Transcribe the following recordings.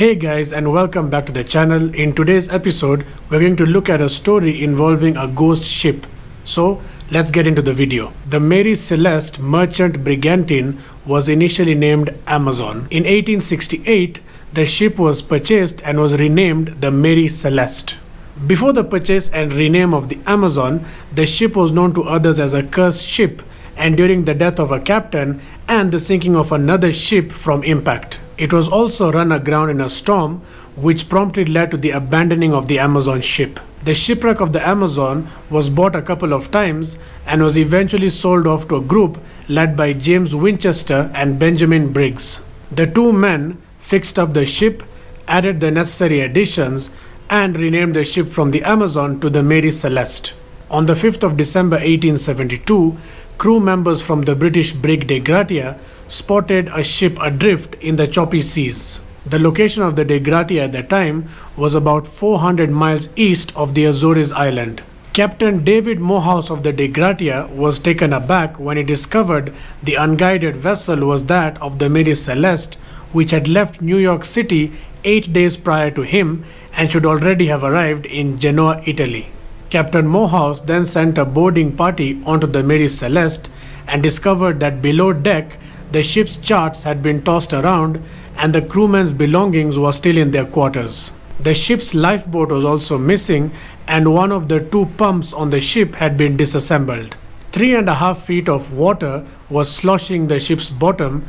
Hey guys, and welcome back to the channel. In today's episode, we're going to look at a story involving a ghost ship. So let's get into the video. The Mary Celeste merchant brigantine was initially named Amazon. In 1868, the ship was purchased and was renamed the Mary Celeste. Before the purchase and rename of the Amazon, the ship was known to others as a cursed ship, and during the death of a captain and the sinking of another ship from impact. It was also run aground in a storm, which promptly led to the abandoning of the Amazon ship. The shipwreck of the Amazon was bought a couple of times and was eventually sold off to a group led by James Winchester and Benjamin Briggs. The two men fixed up the ship, added the necessary additions, and renamed the ship from the Amazon to the Mary Celeste. On the 5th of December 1872, crew members from the British brig De Gratia spotted a ship adrift in the choppy seas. The location of the De Gratia at the time was about 400 miles east of the Azores island. Captain David Morehouse of the De Gratia was taken aback when he discovered the unguided vessel was that of the Mary Celeste, which had left New York City 8 days prior to him and should already have arrived in Genoa, Italy. Captain Morehouse then sent a boarding party onto the Mary Celeste and discovered that below deck the ship's charts had been tossed around and the crewmen's belongings were still in their quarters. The ship's lifeboat was also missing and one of the two pumps on the ship had been disassembled. 3.5 feet of water was sloshing the ship's bottom,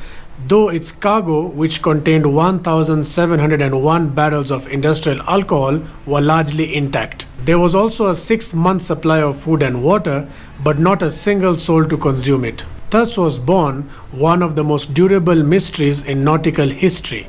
though its cargo, which contained 1,701 barrels of industrial alcohol, were largely intact. There was also a 6-month supply of food and water, but not a single soul to consume it. Thus was born one of the most durable mysteries in nautical history.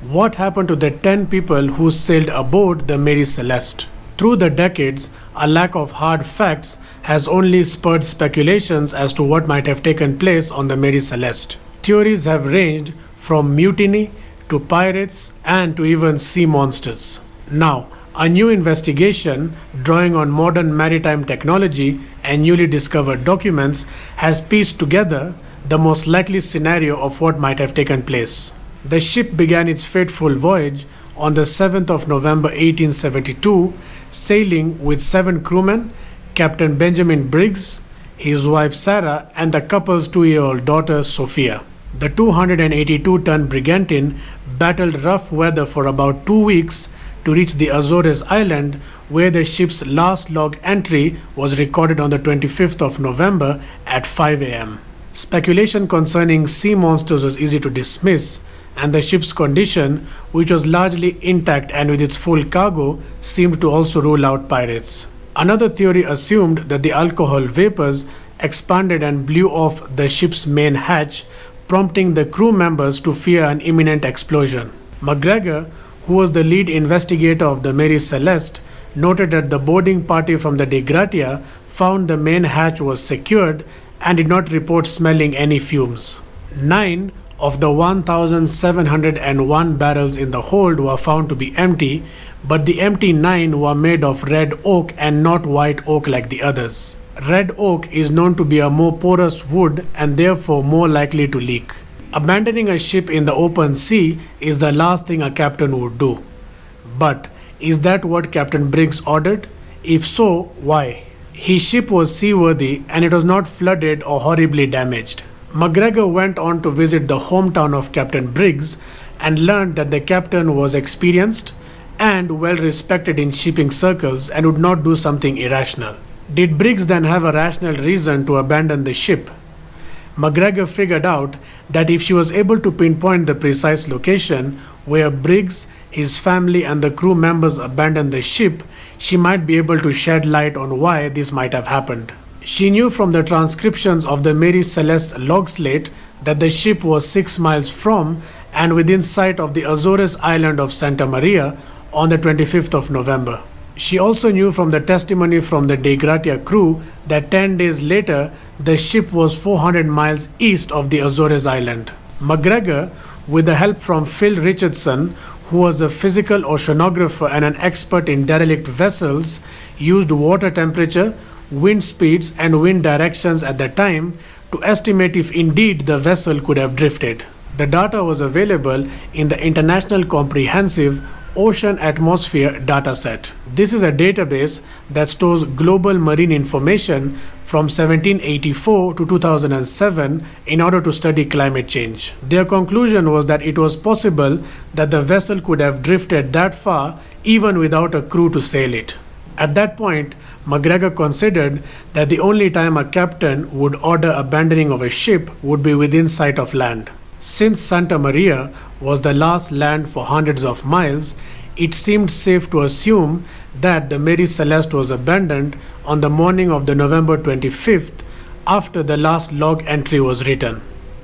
What happened to the 10 people who sailed aboard the Mary Celeste? Through the decades, a lack of hard facts has only spurred speculations as to what might have taken place on the Mary Celeste. Theories have ranged from mutiny to pirates and to even sea monsters. Now, a new investigation, drawing on modern maritime technology and newly discovered documents, has pieced together the most likely scenario of what might have taken place. The ship began its fateful voyage on the 7th of November 1872, sailing with 7 crewmen, Captain Benjamin Briggs, his wife Sarah, and the couple's 2-year-old daughter Sophia. The 282-ton brigantine battled rough weather for about 2 weeks to reach the Azores island, where the ship's last log entry was recorded on the 25th of November at 5 a.m. Speculation concerning sea monsters was easy to dismiss, and the ship's condition, which was largely intact and with its full cargo, seemed to also rule out pirates. Another theory assumed that the alcohol vapors expanded and blew off the ship's main hatch, prompting the crew members to fear an imminent explosion. McGregor, who was the lead investigator of the Mary Celeste, noted that the boarding party from the De Gratia found the main hatch was secured and did not report smelling any fumes. 9 of the 1,701 barrels in the hold were found to be empty, but the empty 9 were made of red oak and not white oak like the others. Red oak is known to be a more porous wood and therefore more likely to leak. Abandoning a ship in the open sea is the last thing a captain would do. But is that what Captain Briggs ordered? If so, why? His ship was seaworthy and it was not flooded or horribly damaged. McGregor went on to visit the hometown of Captain Briggs and learned that the captain was experienced and well respected in shipping circles and would not do something irrational. Did Briggs then have a rational reason to abandon the ship? McGregor figured out that if she was able to pinpoint the precise location where Briggs, his family, and the crew members abandoned the ship, she might be able to shed light on why this might have happened. She knew from the transcriptions of the Mary Celeste log slate that the ship was 6 miles from and within sight of the Azores island of Santa Maria on the 25th of November. She also knew from the testimony from the De Gratia crew that 10 days later, the ship was 400 miles east of the Azores island. McGregor, with the help from Phil Richardson, who was a physical oceanographer and an expert in derelict vessels, used water temperature, wind speeds, and wind directions at the time to estimate if indeed the vessel could have drifted. The data was available in the International Comprehensive Ocean Atmosphere Dataset. This is a database that stores global marine information from 1784 to 2007 in order to study climate change. Their conclusion was that it was possible that the vessel could have drifted that far even without a crew to sail it. At that point, McGregor considered that the only time a captain would order abandoning of a ship would be within sight of land. Since Santa Maria was the last land for hundreds of miles, it seemed safe to assume that the Mary Celeste was abandoned on the morning of the November 25th after the last log entry was written.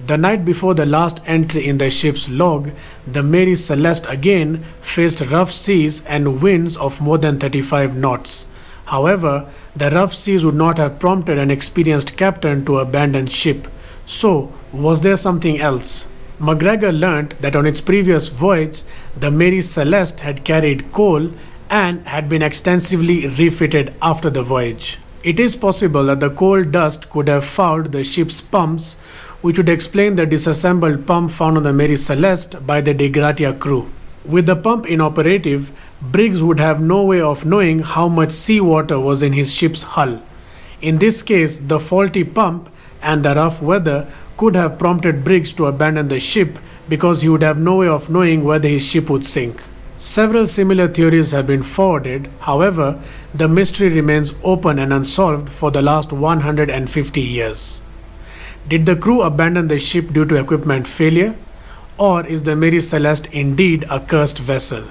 The night before the last entry in the ship's log, the Mary Celeste again faced rough seas and winds of more than 35 knots. However, the rough seas would not have prompted an experienced captain to abandon ship. So, was there something else? McGregor learned that on its previous voyage, the Mary Celeste had carried coal and had been extensively refitted after the voyage. It is possible that the coal dust could have fouled the ship's pumps, which would explain the disassembled pump found on the Mary Celeste by the De Gratia crew. With the pump inoperative, Briggs would have no way of knowing how much seawater was in his ship's hull. In this case, the faulty pump and the rough weather could have prompted Briggs to abandon the ship because he would have no way of knowing whether his ship would sink. Several similar theories have been forwarded. However, the mystery remains open and unsolved for the last 150 years. Did the crew abandon the ship due to equipment failure? Or is the Mary Celeste indeed a cursed vessel?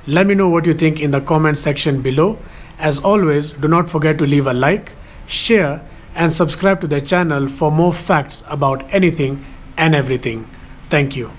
Let me know what you think in the comment section below. As always, do not forget to leave a like, share, and subscribe to the channel for more facts about anything and everything. Thank you.